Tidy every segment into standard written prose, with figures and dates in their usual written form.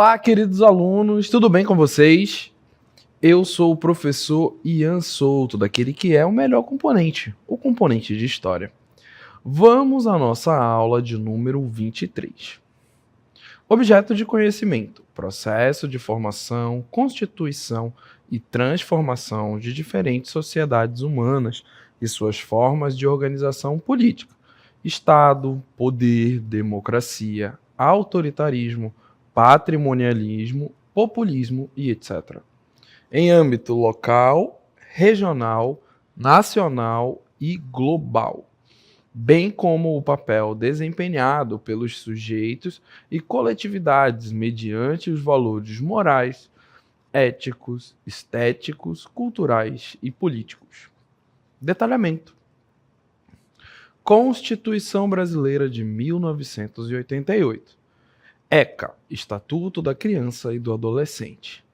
Olá, queridos alunos, tudo bem com vocês? Eu sou o professor Ian Souto, daquele que é o melhor componente, o componente de História. Vamos à nossa aula de número 23. Objeto de conhecimento: processo de formação, constituição e transformação de diferentes sociedades humanas e suas formas de organização política, Estado, poder, democracia, autoritarismo, patrimonialismo, populismo e etc. Em âmbito local, regional, nacional e global, bem como o papel desempenhado pelos sujeitos e coletividades mediante os valores morais, éticos, estéticos, culturais e políticos. Detalhamento. Constituição Brasileira de 1988. ECA, Estatuto da Criança e do Adolescente.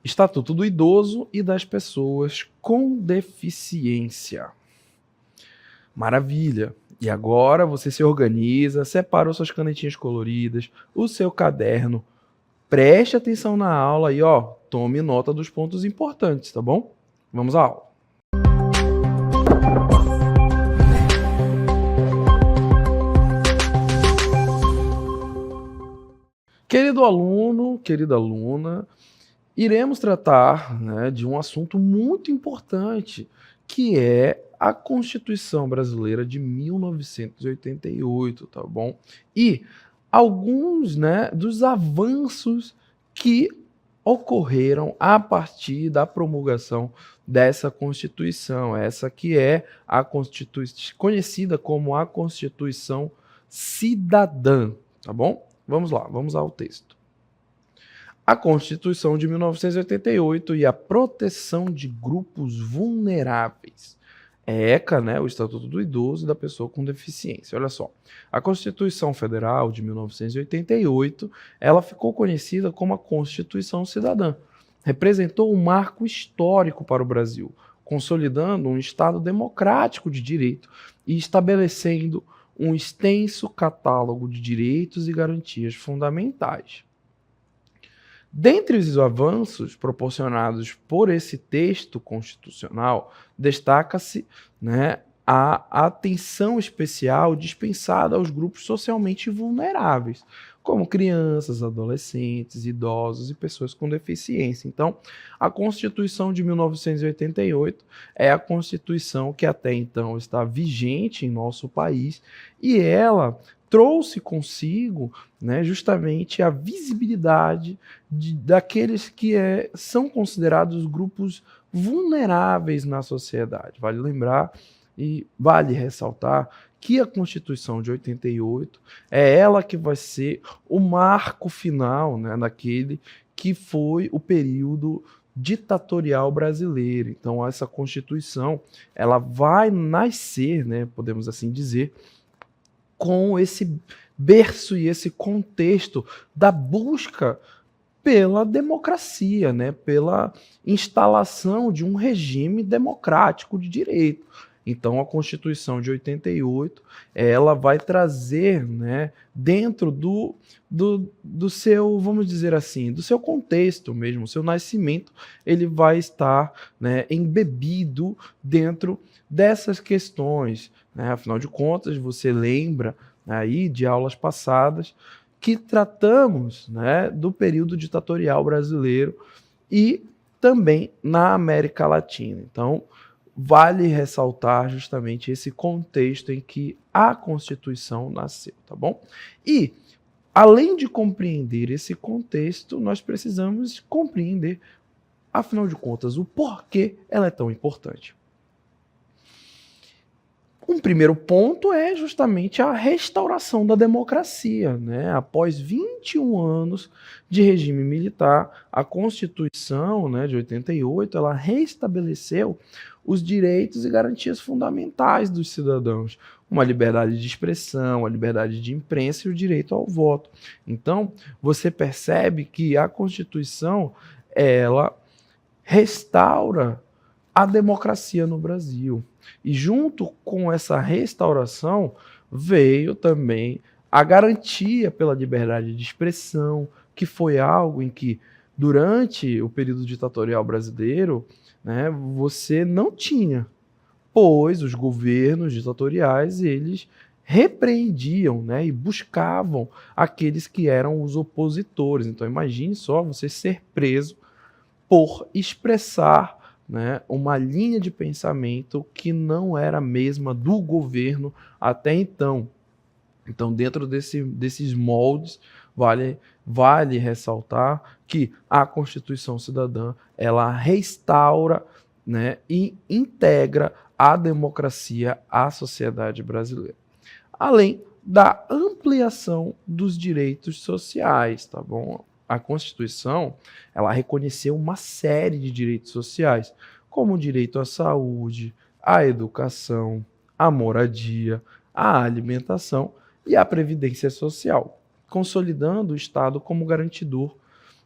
Estatuto do Idoso e das Pessoas com Deficiência. Maravilha! E agora você se organiza, separa suas canetinhas coloridas, o seu caderno, preste atenção na aula e tome nota dos pontos importantes, tá bom? Vamos à aula. Querido aluno, querida aluna, iremos tratar, de um assunto muito importante, que é a Constituição Brasileira de 1988, tá bom? E alguns, dos avanços que ocorreram a partir da promulgação dessa Constituição, essa que é a Constituição conhecida como a Constituição Cidadã, tá bom? Vamos lá, vamos ao texto. A Constituição de 1988 e a proteção de grupos vulneráveis. ECA, o Estatuto do Idoso e da Pessoa com Deficiência. Olha só, a Constituição Federal de 1988, ela ficou conhecida como a Constituição Cidadã. Representou um marco histórico para o Brasil, consolidando um Estado democrático de direito e estabelecendo um extenso catálogo de direitos e garantias fundamentais. Dentre os avanços proporcionados por esse texto constitucional, destaca-se a atenção especial dispensada aos grupos socialmente vulneráveis, como crianças, adolescentes, idosos e pessoas com deficiência. Então, a Constituição de 1988 é a Constituição que até então está vigente em nosso país e ela trouxe consigo justamente a visibilidade daqueles que são considerados grupos vulneráveis na sociedade. Vale lembrar e vale ressaltar que a Constituição de 88 é ela que vai ser o marco final daquele que foi o período ditatorial brasileiro. Então, essa Constituição ela vai nascer, podemos assim dizer, com esse berço e esse contexto da busca pela democracia, pela instalação de um regime democrático de direito. Então, a Constituição de 88, ela vai trazer, dentro do seu, vamos dizer assim, do seu contexto mesmo, o seu nascimento, ele vai estar embebido dentro dessas questões. Afinal de contas, você lembra aí de aulas passadas que tratamos do período ditatorial brasileiro e também na América Latina. Então, vale ressaltar justamente esse contexto em que a Constituição nasceu, tá bom? E, além de compreender esse contexto, nós precisamos compreender, afinal de contas, o porquê ela é tão importante. Um primeiro ponto é justamente a restauração da democracia. Após 21 anos de regime militar, a Constituição de 88 ela restabeleceu os direitos e garantias fundamentais dos cidadãos, uma liberdade de expressão, a liberdade de imprensa e o direito ao voto. Então, você percebe que a Constituição ela restaura a democracia no Brasil. E junto com essa restauração veio também a garantia pela liberdade de expressão, que foi algo em que, durante o período ditatorial brasileiro, né, você não tinha, pois os governos ditatoriais, eles repreendiam, né, e buscavam aqueles que eram os opositores. Então imagine só você ser preso por expressar, né, uma linha de pensamento que não era a mesma do governo até então. Então, dentro desses moldes, vale ressaltar que a Constituição Cidadã, ela restaura, né, e integra a democracia à sociedade brasileira. Além da ampliação dos direitos sociais, tá bom? A Constituição, ela reconheceu uma série de direitos sociais, como o direito à saúde, à educação, à moradia, à alimentação e à previdência social, consolidando o Estado como garantidor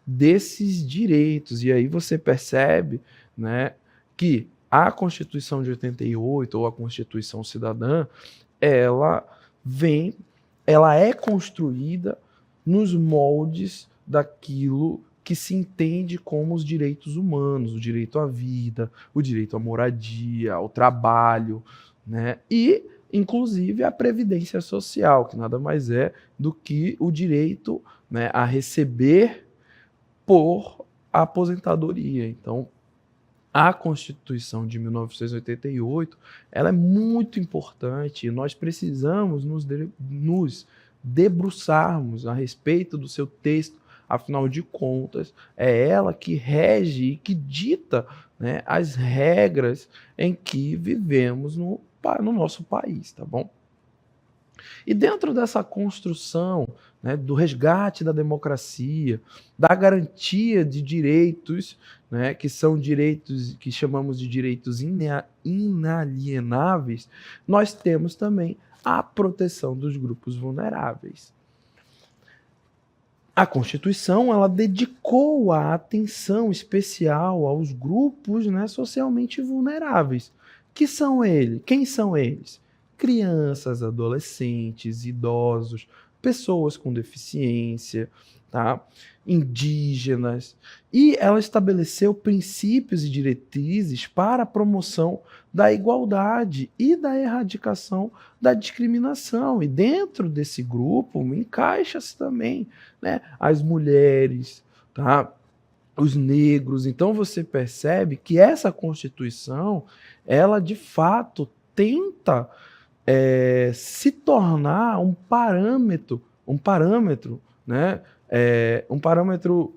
desses direitos. E aí você percebe, né, que a Constituição de 88 ou a Constituição Cidadã, ela vem, ela é construída nos moldes daquilo que se entende como os direitos humanos, o direito à vida, o direito à moradia, ao trabalho, né? E, inclusive, a previdência social, que nada mais é do que o direito, né, a receber por aposentadoria. Então, a Constituição de 1988, ela é muito importante e nós precisamos nos debruçarmos a respeito do seu texto. Afinal de contas, é ela que rege e que dita, né, as regras em que vivemos no nosso país, tá bom? E dentro dessa construção, né, do resgate da democracia, da garantia de direitos, né, que são direitos que chamamos de direitos inalienáveis, nós temos também a proteção dos grupos vulneráveis. A Constituição, ela dedicou a atenção especial aos grupos, né, socialmente vulneráveis. Que são eles? Quem são eles? Crianças, adolescentes, idosos, pessoas com deficiência, tá? Indígenas. E ela estabeleceu princípios e diretrizes para a promoção da igualdade e da erradicação da discriminação. E dentro desse grupo encaixa-se também, né, as mulheres, tá? Os negros. Então você percebe que essa Constituição, ela de fato tenta se tornar um parâmetro, né, um parâmetro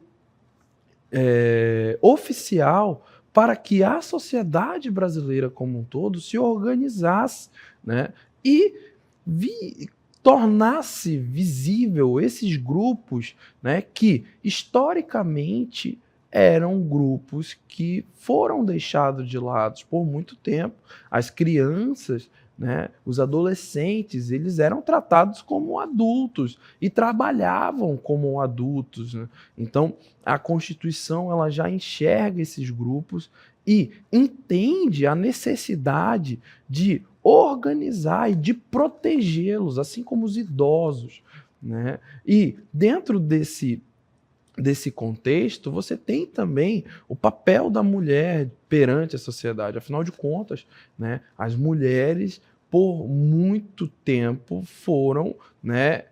oficial para que a sociedade brasileira como um todo se organizasse, né, e tornasse visível esses grupos, né, que historicamente eram grupos que foram deixados de lado por muito tempo. As crianças, né, os adolescentes, eles eram tratados como adultos e trabalhavam como adultos, né? Então, a Constituição, ela já enxerga esses grupos e entende a necessidade de organizar e de protegê-los, assim como os idosos, né? E dentro desse contexto, você tem também o papel da mulher perante a sociedade. Afinal de contas, né, as mulheres, por muito tempo, foram, né,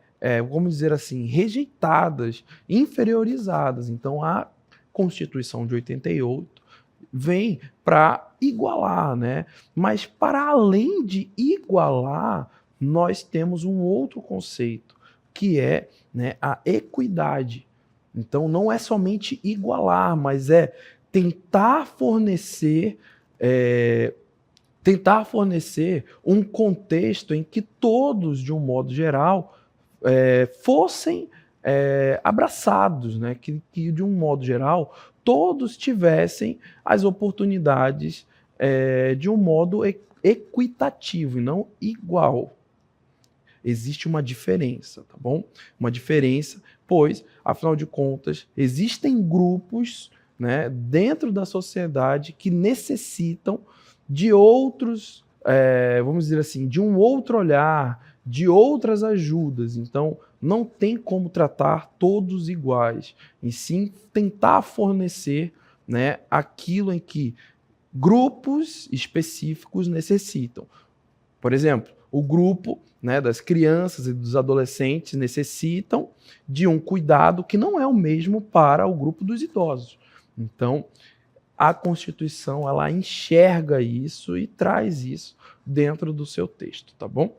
vamos dizer assim, rejeitadas, inferiorizadas. Então, a Constituição de 88 vem para igualar, né? Mas, para além de igualar, nós temos um outro conceito, que é, né, a equidade. Então, não é somente igualar, mas é tentar fornecer um contexto em que todos, de um modo geral, fossem abraçados, né? Que, de um modo geral, todos tivessem as oportunidades de um modo equitativo e não igual. Existe uma diferença, tá bom? Uma diferença, pois, afinal de contas, existem grupos, né, dentro da sociedade que necessitam de outros, vamos dizer assim, de um outro olhar, de outras ajudas. Então, não tem como tratar todos iguais, e sim tentar fornecer, né, aquilo em que grupos específicos necessitam. Por exemplo, o grupo, né, das crianças e dos adolescentes necessitam de um cuidado que não é o mesmo para o grupo dos idosos. Então, a Constituição ela enxerga isso e traz isso dentro do seu texto, tá bom?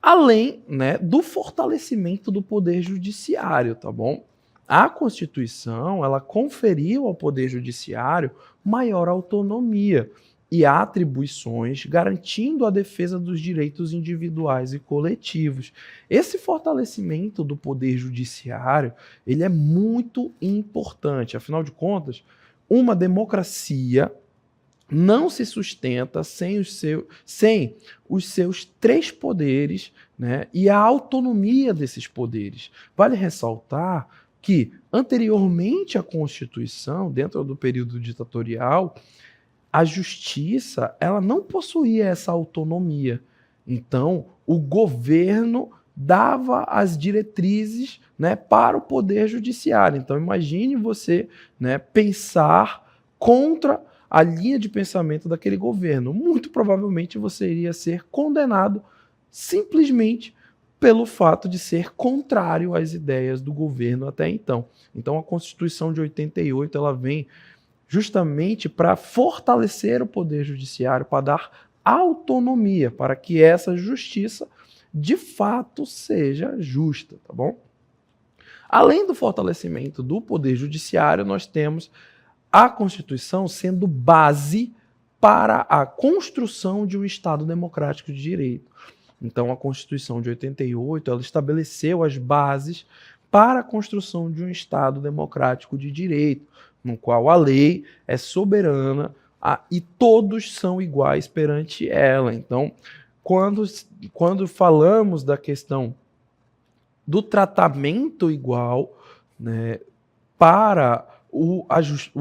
Além, né, do fortalecimento do poder judiciário, tá bom? A Constituição ela conferiu ao poder judiciário maior autonomia e atribuições, garantindo a defesa dos direitos individuais e coletivos. Esse fortalecimento do poder judiciário, ele é muito importante. Afinal de contas, uma democracia não se sustenta sem os seus três poderes, né, e a autonomia desses poderes. Vale ressaltar que, anteriormente à Constituição, dentro do período ditatorial, a justiça ela não possuía essa autonomia. Então, o governo dava as diretrizes, né, para o poder judiciário. Então, imagine você, né, pensar contra a linha de pensamento daquele governo. Muito provavelmente você iria ser condenado simplesmente pelo fato de ser contrário às ideias do governo até então. Então, a Constituição de 88 ela vem justamente para fortalecer o poder judiciário, para dar autonomia, para que essa justiça de fato seja justa, tá bom? Além do fortalecimento do poder judiciário, nós temos a Constituição sendo base para a construção de um Estado democrático de direito. Então, a Constituição de 88 ela estabeleceu as bases para a construção de um Estado democrático de direito, no qual a lei é soberana e todos são iguais perante ela. Então, quando falamos da questão do tratamento igual, né, para o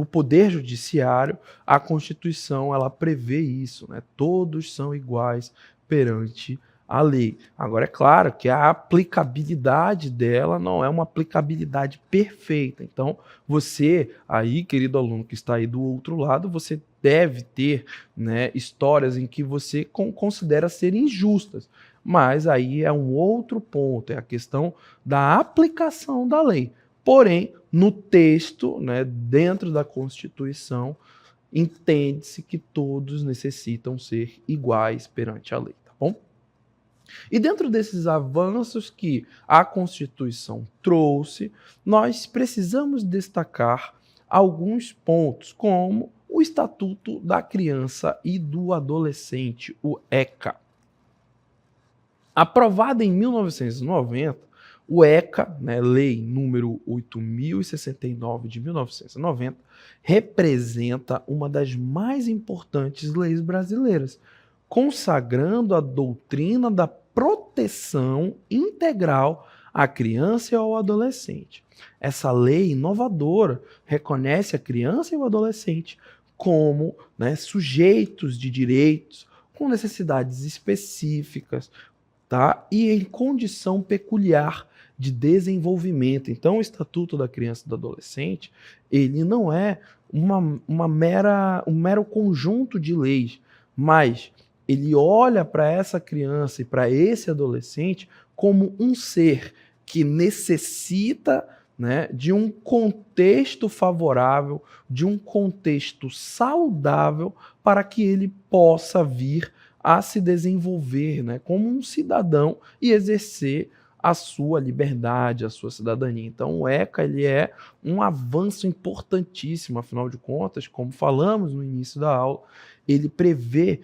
poder judiciário, a Constituição ela prevê isso, né? Todos são iguais perante a lei. Agora, é claro que a aplicabilidade dela não é uma aplicabilidade perfeita. Então, você aí, querido aluno que está aí do outro lado, você deve ter, né, histórias em que você considera serem injustas. Mas aí é um outro ponto, é a questão da aplicação da lei. Porém, no texto, né, dentro da Constituição, entende-se que todos necessitam ser iguais perante a lei, tá bom? E dentro desses avanços que a Constituição trouxe, nós precisamos destacar alguns pontos, como o Estatuto da Criança e do Adolescente, o ECA. Aprovado em 1990, o ECA, né, Lei número 8.069 de 1990, representa uma das mais importantes leis brasileiras, consagrando a doutrina da proteção integral à criança e ao adolescente. Essa lei inovadora reconhece a criança e o adolescente como, né, sujeitos de direitos com necessidades específicas, tá? E em condição peculiar de desenvolvimento. Então, o Estatuto da Criança e do Adolescente, ele não é um mero conjunto de leis, mas ele olha para essa criança e para esse adolescente como um ser que necessita, né, de um contexto favorável, de um contexto saudável para que ele possa vir a se desenvolver, né, como um cidadão e exercer a sua liberdade, a sua cidadania. Então, o ECA ele é um avanço importantíssimo, afinal de contas, como falamos no início da aula, ele prevê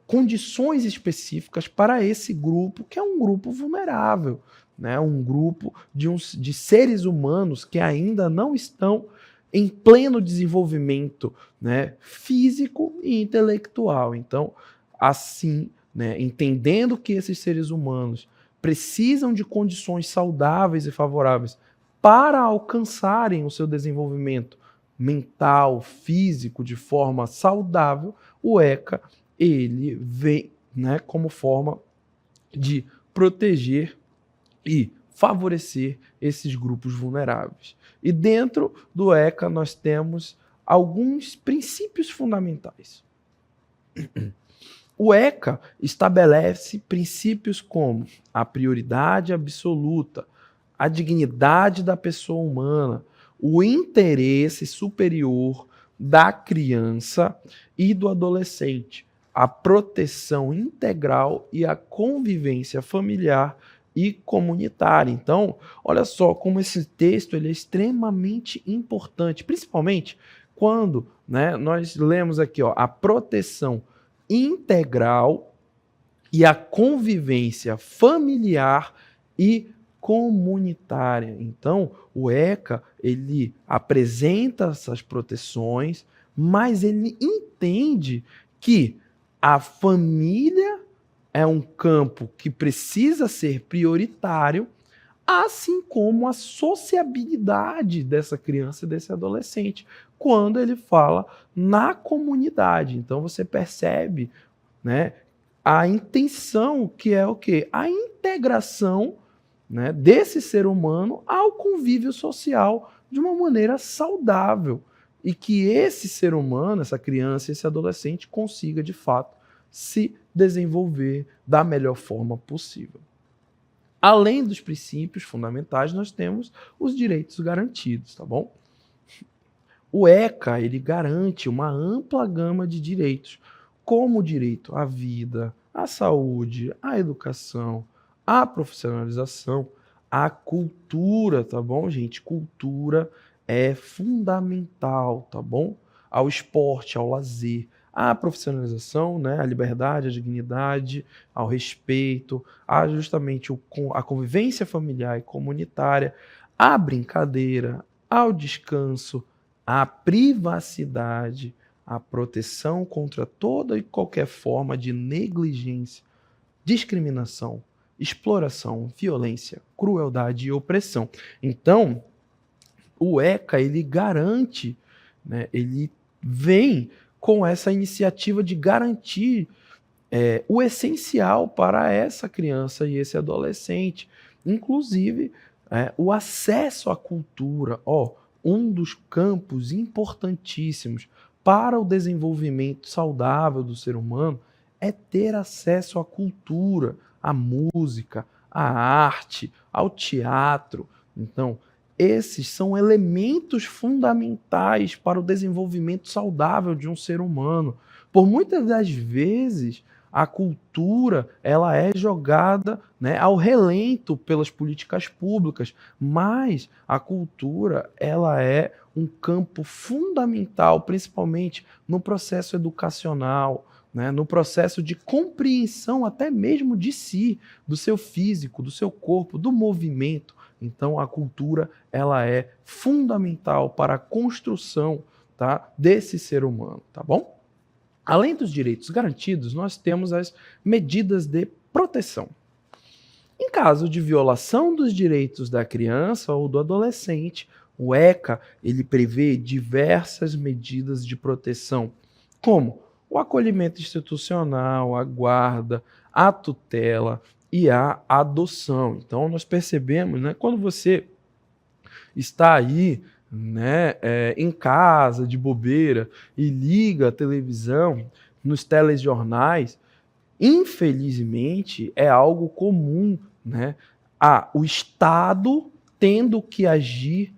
condições específicas para esse grupo, que é um grupo vulnerável, né, um grupo de seres humanos que ainda não estão em pleno desenvolvimento, né, físico e intelectual. Então, assim, né, entendendo que esses seres humanos precisam de condições saudáveis e favoráveis para alcançarem o seu desenvolvimento mental, físico, de forma saudável, o ECA ele vem, né, como forma de proteger e favorecer esses grupos vulneráveis. E dentro do ECA nós temos alguns princípios fundamentais. O ECA estabelece princípios como a prioridade absoluta, a dignidade da pessoa humana, o interesse superior da criança e do adolescente, a proteção integral e a convivência familiar e comunitária. Então, olha só como esse texto ele é extremamente importante, principalmente quando, né, nós lemos aqui, ó, a proteção integral e a convivência familiar e comunitária. Então, o ECA, ele apresenta essas proteções, mas ele entende que a família é um campo que precisa ser prioritário, assim como a sociabilidade dessa criança e desse adolescente, quando ele fala na comunidade. Então você percebe, né, a intenção que é o quê? A integração, né, desse ser humano ao convívio social de uma maneira saudável. E que esse ser humano, essa criança, esse adolescente consiga, de fato, se desenvolver da melhor forma possível. Além dos princípios fundamentais, nós temos os direitos garantidos, tá bom? O ECA, ele garante uma ampla gama de direitos, como o direito à vida, à saúde, à educação, à profissionalização, à cultura, tá bom, gente? Cultura é fundamental, tá bom? Ao esporte, ao lazer, à profissionalização, né, à liberdade, à dignidade, ao respeito, a justamente a convivência familiar e comunitária, à brincadeira, ao descanso, à privacidade, à proteção contra toda e qualquer forma de negligência, discriminação, exploração, violência, crueldade e opressão. Então, o ECA, ele garante, né, ele vem com essa iniciativa de garantir o essencial para essa criança e esse adolescente, inclusive o acesso à cultura, um dos campos importantíssimos para o desenvolvimento saudável do ser humano é ter acesso à cultura, à música, à arte, ao teatro. Então, esses são elementos fundamentais para o desenvolvimento saudável de um ser humano. Por muitas das vezes, a cultura ela é jogada, né, ao relento pelas políticas públicas, mas a cultura ela é um campo fundamental, principalmente no processo educacional, né, no processo de compreensão até mesmo de si, do seu físico, do seu corpo, do movimento. Então a cultura ela é fundamental para a construção, tá, desse ser humano, tá bom? Além dos direitos garantidos, nós temos as medidas de proteção. Em caso de violação dos direitos da criança ou do adolescente, o ECA ele prevê diversas medidas de proteção, como o acolhimento institucional, a guarda, a tutela e a adoção. Então nós percebemos, né, quando você está aí, né, em casa, de bobeira, e liga a televisão, nos telejornais, infelizmente é algo comum, né, o Estado tendo que agir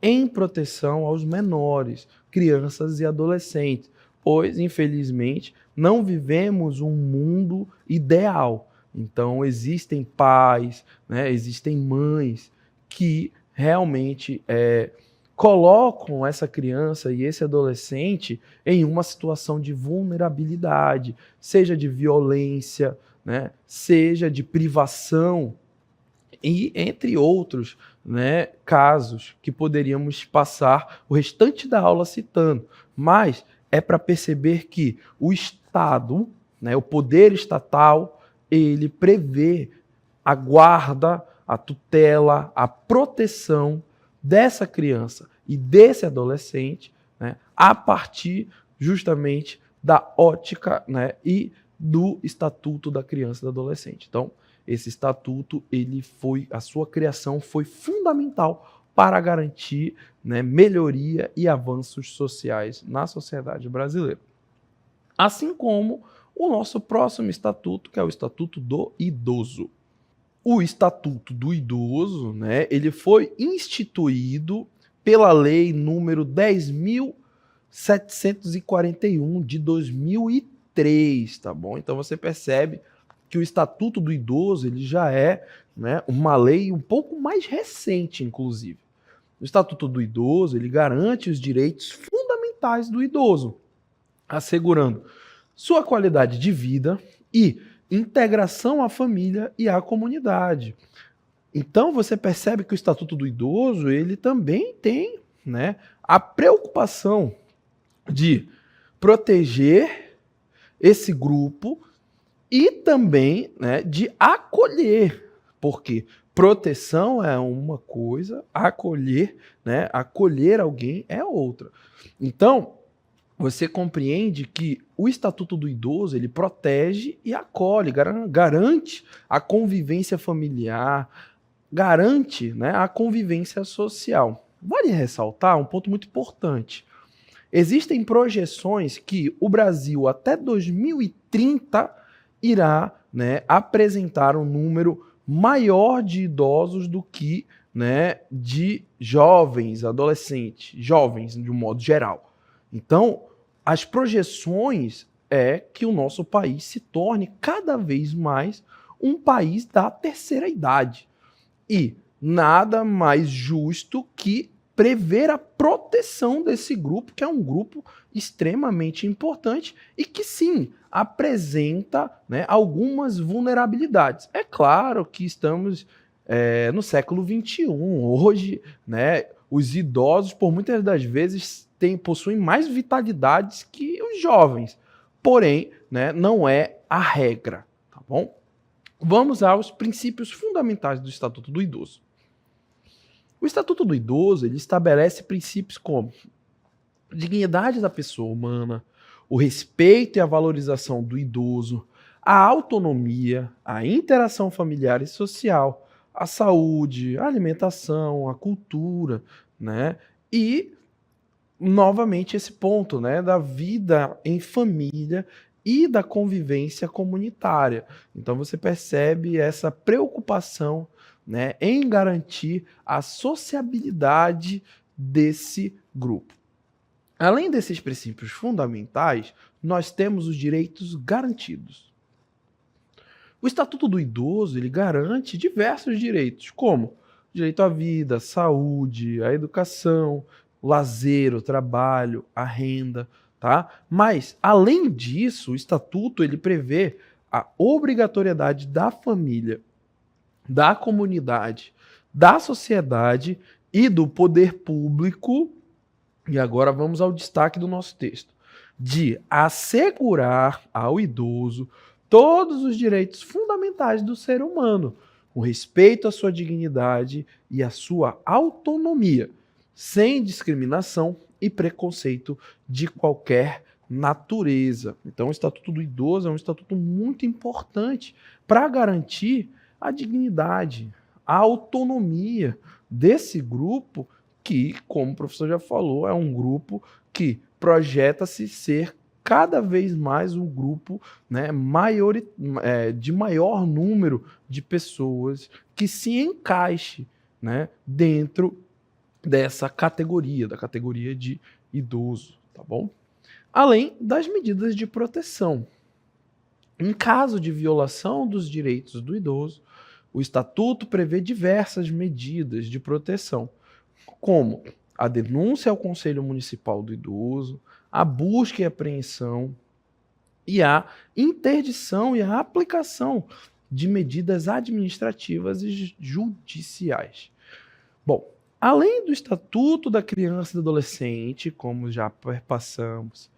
em proteção aos menores, crianças e adolescentes, pois, infelizmente, não vivemos um mundo ideal. Então, existem pais, né, existem mães que realmente colocam essa criança e esse adolescente em uma situação de vulnerabilidade, seja de violência, né, seja de privação, e entre outros, né, casos que poderíamos passar o restante da aula citando. Mas é para perceber que o Estado, né, o poder estatal, ele prevê a guarda, a tutela, a proteção dessa criança e desse adolescente, né, a partir justamente da ótica, né, e do Estatuto da Criança e do Adolescente. Então, esse estatuto, a sua criação foi fundamental para garantir, né, melhoria e avanços sociais na sociedade brasileira. Assim como o nosso próximo estatuto, que é o Estatuto do Idoso. O Estatuto do Idoso, né, ele foi instituído pela Lei número 10.741 de 2003, tá bom? Então você percebe que o Estatuto do Idoso ele já é, né, uma lei um pouco mais recente, inclusive. O Estatuto do Idoso ele garante os direitos fundamentais do idoso, assegurando sua qualidade de vida e integração à família e à comunidade. Então você percebe que o Estatuto do Idoso ele também tem, né, a preocupação de proteger esse grupo e também, né, de acolher, porque proteção é uma coisa, acolher, né, acolher alguém é outra. Então você compreende que o Estatuto do Idoso ele protege e acolhe, garante a convivência familiar, garante, né, a convivência social. Vale ressaltar um ponto muito importante. Existem projeções que o Brasil até 2030 irá, né, apresentar um número maior de idosos do que, né, de jovens, adolescentes, jovens de um modo geral. Então, as projeções é que o nosso país se torne cada vez mais um país da terceira idade. E nada mais justo que prever a proteção desse grupo, que é um grupo extremamente importante e que sim apresenta, né, algumas vulnerabilidades. É claro que estamos no século XXI. Hoje, né, os idosos, por muitas das vezes, possuem mais vitalidades que os jovens. Porém, né, não é a regra, tá bom? Vamos aos princípios fundamentais do Estatuto do Idoso. O Estatuto do Idoso ele estabelece princípios como a dignidade da pessoa humana, o respeito e a valorização do idoso, a autonomia, a interação familiar e social, a saúde, a alimentação, a cultura, né? E novamente esse ponto, né, da vida em família e da convivência comunitária. Então você percebe essa preocupação, né, em garantir a sociabilidade desse grupo. Além desses princípios fundamentais, nós temos os direitos garantidos. O Estatuto do Idoso ele garante diversos direitos, como direito à vida, à saúde, à educação, o lazer, o trabalho, a renda, tá? Mas, além disso, o Estatuto ele prevê a obrigatoriedade da família, da comunidade, da sociedade e do poder público, e agora vamos ao destaque do nosso texto, de assegurar ao idoso todos os direitos fundamentais do ser humano, com respeito à sua dignidade e à sua autonomia, sem discriminação e preconceito de qualquer natureza. Então, o Estatuto do Idoso é um estatuto muito importante para garantir a dignidade, a autonomia desse grupo que, como o professor já falou, é um grupo que projeta-se ser cada vez mais um grupo, né, de maior número de pessoas que se encaixe, né, dentro dessa categoria, da categoria de idoso, tá bom? Além das medidas de proteção. Em caso de violação dos direitos do idoso, o Estatuto prevê diversas medidas de proteção, como a denúncia ao Conselho Municipal do Idoso, a busca e apreensão e a interdição e a aplicação de medidas administrativas e judiciais. Bom, além do Estatuto da Criança e do Adolescente, como já passamos,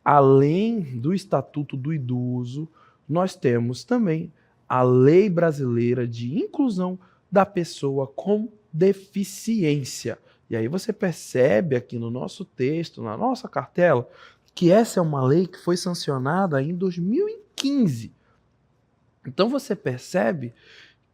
além do Estatuto do Idoso, nós temos também a Lei Brasileira de Inclusão da Pessoa com Deficiência. E aí você percebe aqui no nosso texto, na nossa cartela, que essa é uma lei que foi sancionada em 2015. Então você percebe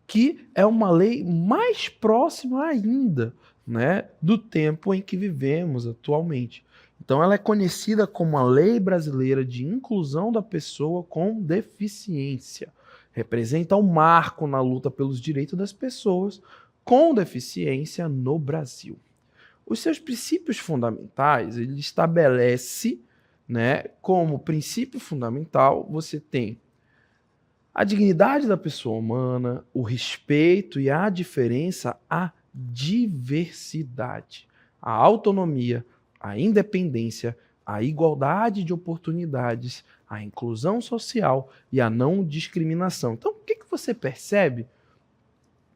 que é uma lei mais próxima ainda, né, do tempo em que vivemos atualmente. Então ela é conhecida como a Lei Brasileira de Inclusão da Pessoa com Deficiência. Representa um marco na luta pelos direitos das pessoas com deficiência no Brasil. Os seus princípios fundamentais, ele estabelece, né, como princípio fundamental, você tem a dignidade da pessoa humana, o respeito e a diferença, a diversidade, a autonomia, a independência, a igualdade de oportunidades, a inclusão social e a não discriminação. Então, o que você percebe?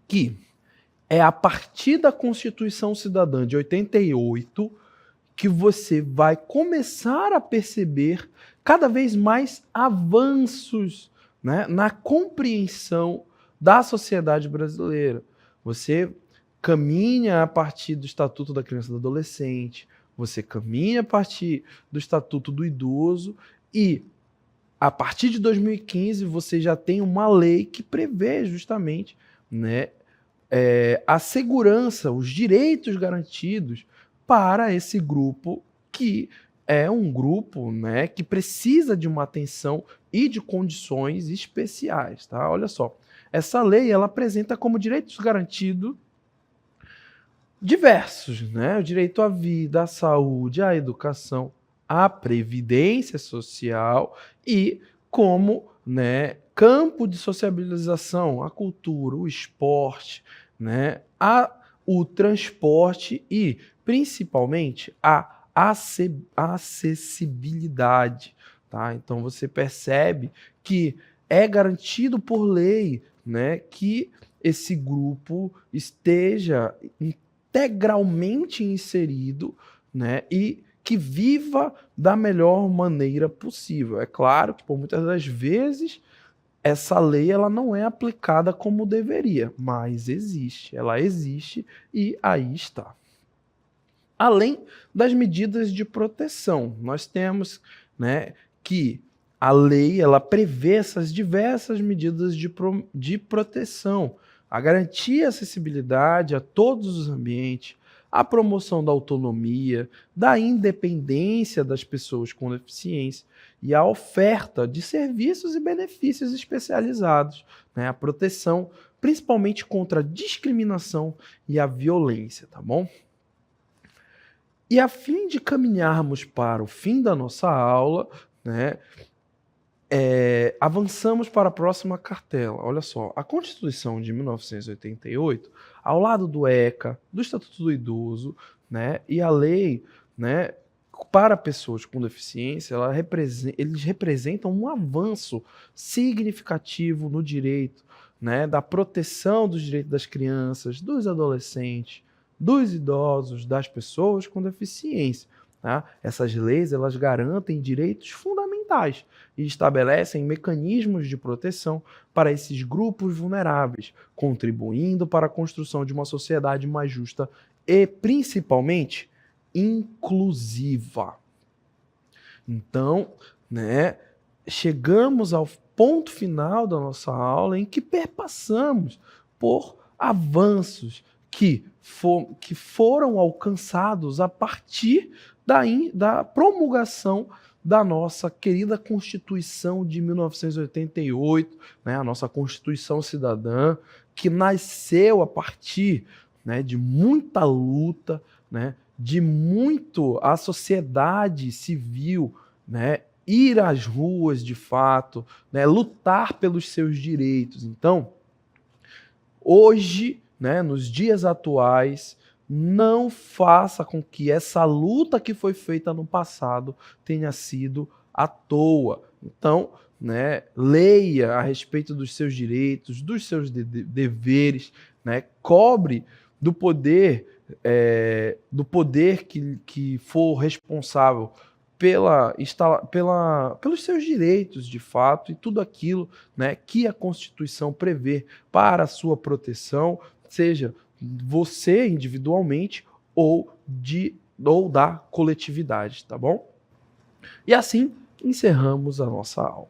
Que é a partir da Constituição Cidadã de 88 que você vai começar a perceber cada vez mais avanços, né, na compreensão da sociedade brasileira. Você caminha a partir do Estatuto da Criança e do Adolescente, você caminha a partir do Estatuto do Idoso e, a partir de 2015, você já tem uma lei que prevê justamente, né, a segurança, os direitos garantidos para esse grupo que é um grupo, né, que precisa de uma atenção e de condições especiais, tá? Olha só, essa lei ela apresenta como direitos garantidos diversos, né? O direito à vida, à saúde, à educação, à previdência social e como, né, campo de sociabilização, a cultura, o esporte, né, o transporte e, principalmente, a acessibilidade. Tá? Então você percebe que é garantido por lei, né, que esse grupo esteja integralmente inserido, né, e que viva da melhor maneira possível. É claro que, por muitas das vezes, essa lei ela não é aplicada como deveria, mas existe. Ela existe e aí está. Além das medidas de proteção, nós temos, né, que a lei ela prevê essas diversas medidas de proteção, a garantia acessibilidade a todos os ambientes, a promoção da autonomia, da independência das pessoas com deficiência e a oferta de serviços e benefícios especializados, né, a proteção principalmente contra a discriminação e a violência, tá bom? E a fim de caminharmos para o fim da nossa aula, né, avançamos para a próxima cartela. Olha só, a Constituição de 1988, ao lado do ECA, do Estatuto do Idoso, né, e a lei, né, para pessoas com deficiência, eles representam um avanço significativo no direito, né, da proteção dos direitos das crianças, dos adolescentes, dos idosos, das pessoas com deficiência. Tá? Essas leis elas garantem direitos fundamentais e estabelecem mecanismos de proteção para esses grupos vulneráveis, contribuindo para a construção de uma sociedade mais justa e, principalmente, inclusiva. Então, né, chegamos ao ponto final da nossa aula em que perpassamos por avanços que foram alcançados a partir da promulgação da nossa querida Constituição de 1988, né, a nossa Constituição Cidadã, que nasceu a partir, né, de muita luta, né, de muito a sociedade civil, né, ir às ruas de fato, né, lutar pelos seus direitos. Então, hoje, né, nos dias atuais, não faça com que essa luta que foi feita no passado tenha sido à toa. Então, né, leia a respeito dos seus direitos, dos seus deveres, né, cobre do poder que for responsável pelos seus direitos de fato e tudo aquilo, né, que a Constituição prevê para a sua proteção, seja você individualmente ou da coletividade, tá bom? E assim encerramos a nossa aula.